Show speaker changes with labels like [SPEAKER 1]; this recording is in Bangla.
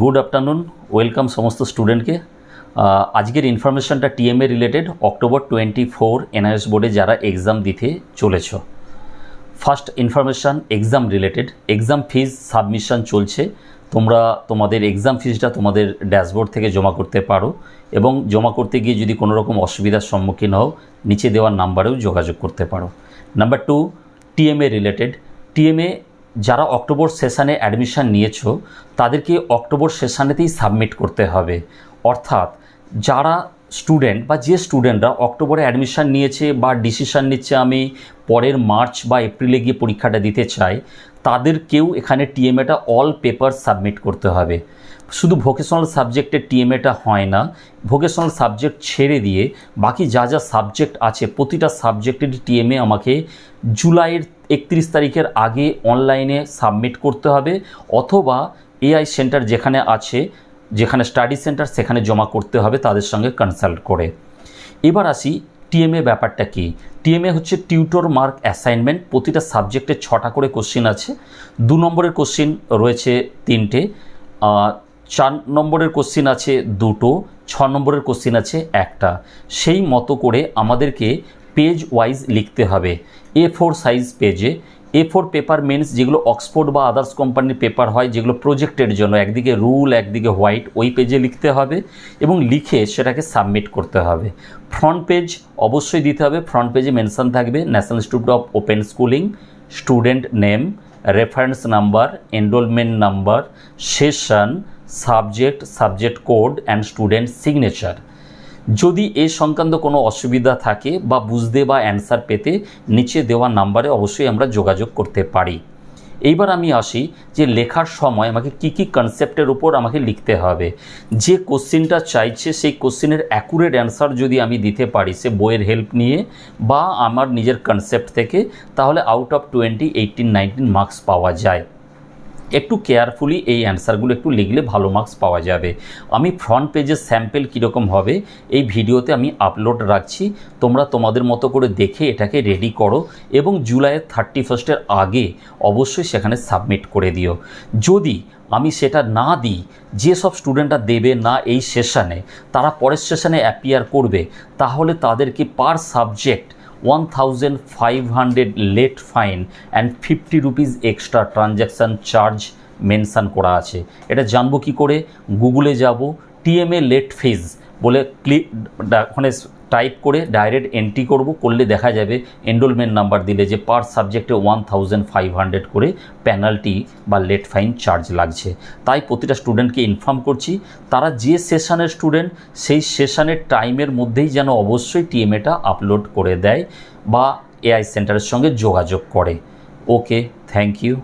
[SPEAKER 1] গুড আফটারনুন, ওয়েলকাম সমস্ত স্টুডেন্টকে। আজকের ইনফরমেশনটা টিএমএ রিলেটেড। অক্টোবর 24 এনআইএস বোর্ডে যারা এক্সাম দিতে চলেছ, first information exam related. Exam fees submission চলছে। তোমরা তোমাদের এক্সাম ফিজটা তোমাদের ড্যাশবোর্ড থেকে জমা করতে পারো এবং জমা করতে গিয়ে যদি কোনো রকম অসুবিধার সম্মুখীন হও নিচে দেওয়ার নাম্বারেও যোগাযোগ করতে পারো। Number 2, TMA related. টিএমএ যারা অক্টোবর সেশানে অ্যাডমিশান নিয়েছো তাদেরকে অক্টোবর সেশানেতেই সাবমিট করতে হবে। অর্থাৎ যারা স্টুডেন্ট বা যে স্টুডেন্টরা অক্টোবরে অ্যাডমিশান নিয়েছে বা ডিসিশান নিচ্ছে আমি পরের মার্চ বা এপ্রিলে গিয়ে পরীক্ষাটা দিতে চাই, তাদেরকেও এখানে টিএমএটা অল পেপার সাবমিট করতে হবে। শুধু ভোকেশনাল সাবজেক্টের টিএমএটা হয় না, ভোকেশনাল সাবজেক্ট ছেড়ে দিয়ে বাকি যা যা সাবজেক্ট আছে প্রতিটা সাবজেক্টের টিএমএ আমাকে জুলাইয়ের 31 তারিখের আগে অনলাইনে সাবমিট করতে হবে, অথবা এআই সেন্টার যেখানে আছে, যেখানে স্টাডি সেন্টার, সেখানে জমা করতে হবে তাদের সঙ্গে কনসাল্ট করে। এবার আসি টিএমএ ব্যাপারটা কি। টিএমএ হচ্ছে টিউটর মার্ক অ্যাসাইনমেন্ট। প্রতিটা সাবজেক্টে 6টা করে কোশ্চিন আছে। 2 নম্বরের কোশ্চিন রয়েছে 3টে, 4 নম্বরের কোশ্চিন আছে 2টো, 6 নম্বরের কোশ্চিন আছে 1টা। সেই মতো করে আমাদেরকে পেজ ওয়াইজ লিখতে হবে। A4 সাইজ পেজে। A4 পেপার মিনস যেগুলো অক্সফোর্ড বা আদার্স কোম্পানির পেপার হয়, যেগুলো প্রজেক্টের জন্য, একদিকে রুল একদিকে হোয়াইট, ওই পেজে লিখতে হবে এবং লিখে সেটাকে সাবমিট করতে হবে। ফ্রন্ট পেজ অবশ্যই দিতে হবে। ফ্রন্ট পেজে মেনশন থাকবে national institute of open schooling, student name, reference number, enrolment number, session, subject code and student signature. যদি এ সংক্রান্ত কোনো অসুবিধা থাকে বা বুঝতে বা অ্যান্সার পেতে নিচে দেওয়া নাম্বারে অবশ্যই আমরা যোগাযোগ করতে পারি। এইবার আমি আসি যে লেখার সময় আমাকে কি কি কনসেপ্টের উপর আমাকে লিখতে হবে। যে কোশ্চিনটা চাইছে সেই কোশ্চিনের অ্যাকুরেট অ্যান্সার যদি আমি দিতে পারি সে বইয়ের হেল্প নিয়ে বা আমার নিজের কনসেপ্ট থেকে, তাহলে আউট অফ 20, 18, 19 মার্কস পাওয়া যায়। একটু কেয়ারফুলি এই অ্যান্সারগুলো একটু লিখলে ভালো মার্কস পাওয়া যাবে। আমি ফ্রন্ট পেজের স্যাম্পেল কীরকম হবে এই ভিডিওতে আমি আপলোড রাখছি। তোমরা তোমাদের মতো করে দেখে এটাকে রেডি করো এবং জুলাইয়ের 31 আগে অবশ্যই সেখানে সাবমিট করে দিও। যদি আমি সেটা না দিই, যেসব স্টুডেন্টরা দেবে না এই সেশানে, তারা পরের সেশানে অ্যাপিয়ার করবে, তাহলে তাদেরকে per subject 1500 late fine and 50 rupees extra transaction charge mention করা আছে। এটা জানবো কী করে? গুগলে যাব, টিএমএ লেট ফিজ বলে ওখানে টাইপ করে ডাইরেক্ট এন্ট্রি করলে দেখা যাবে এনরোলমেন্ট নাম্বার দিলে যে পার সাবজেক্টে 1500 করে পেনাল্টি বা লেট ফাইন চার্জ লাগছে। তাই প্রতিটা স্টুডেন্টকে ইনফর্ম করছি, তারা যে সেশনের স্টুডেন্ট সেই সেশনের টাইমের মধ্যেই যেন অবশ্যই টিএমএটা আপলোড করে দেয় বা এআই সেন্টারের সঙ্গে যোগাযোগ করে। ওকে, থ্যাংক ইউ।